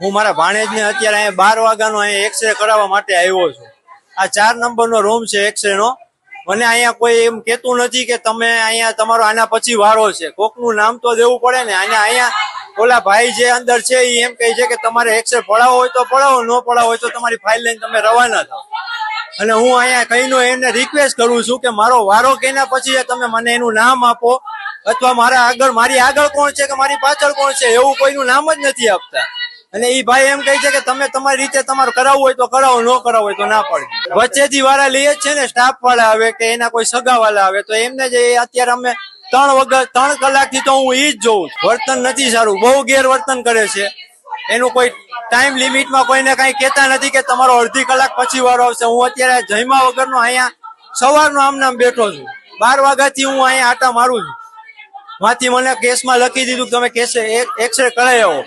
હું મારા ભાણેજને અત્યારે અહીંયા 12 વાગ્યાનો અહીંયા એક્સરે કરાવવા માટે આવ્યો છું. આ 4 નંબરનો રૂમ છે એક્સરે નો. મને અહીંયા કોઈ એમ કેતું નથી કે તમે અહીંયા તમારો આના પછી વારો છે. કોકનું નામ તો દેવું પડે ને. અને અહીંયા ઓલા ભાઈ જે અંદર છે એ એમ કહે છે કે તમારે એક્સરે પડાવવો હોય તો પડાવો, ન પડાવો હોય તો તમારી ફાઇલ લઈને તમે રવાના થાવ. અને હું અહીંયા કહીને એને રિક્વેસ્ટ કરું છું કે મારો વારો કેના પછી તમે મને એનું નામ આપો, અથવા મારી આગળ કોણ છે કે મારી પાછળ કોણ છે એવું કોઈનું નામ જ નથી આપતા. અને એ ભાઈ એમ કહે છે કે તમે તમારી રીતે તમારે કરાવવું હોય તો કરાવો, ન કરાવો હોય તો ના પાડી. વચ્ચેથી વાળા લઈએ જ છે ને, સ્ટાફ વાળા આવે કે એના કોઈ સગા વાળા આવે તો એમને જ અત્યારે અમે 3 કલાકથી તો હું ઈ જ જોઉં. વર્તન નથી સારું, બહુ ગેરવર્તન કરે છે. એનું કોઈ ટાઈમ લિમિટમાં કોઈને કઈ કેતા નથી કે તમારો અડધી કલાક પછી વારો આવશે. હું અત્યારે જમ્યા વગરનો અહીંયા સવારનો આમ બેઠો છું. 12 વાગ્યાથી હું અહીંયા આટા મારું છું. માંથી મને કેસમાં લખી દીધું કે તમે એક્સરે કરાવી આવો.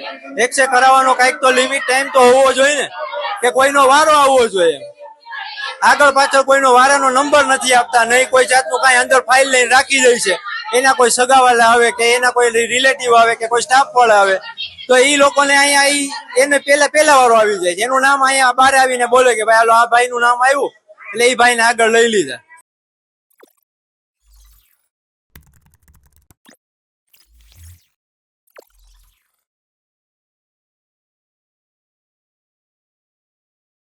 એક્સરે કરાવવાનો કઈક તો લિમિટ ટાઈમ તો હોવો જોઈએ ને, કે કોઈનો વારો આવવો જોઈએ. આગળ પાછળ કોઈનો વારાનો નંબર નથી આપતા, નહીં કોઈ જાતનું કઈ અંદર ફાઇલ લઈને રાખી દે છે. એના કોઈ સગાવાલા આવે કે એના કોઈ રિલેટિવ આવે કે કોઈ સ્ટાફ વાળા આવે તો એ લોકોને અહીંયા એને પેલા વારો આવી જાય છે. એનું નામ અહીંયા બહાર આવીને બોલે કે ભાઈ હાલો આ ભાઈ નું નામ આવ્યું એટલે એ ભાઈને આગળ લઈ લીધા.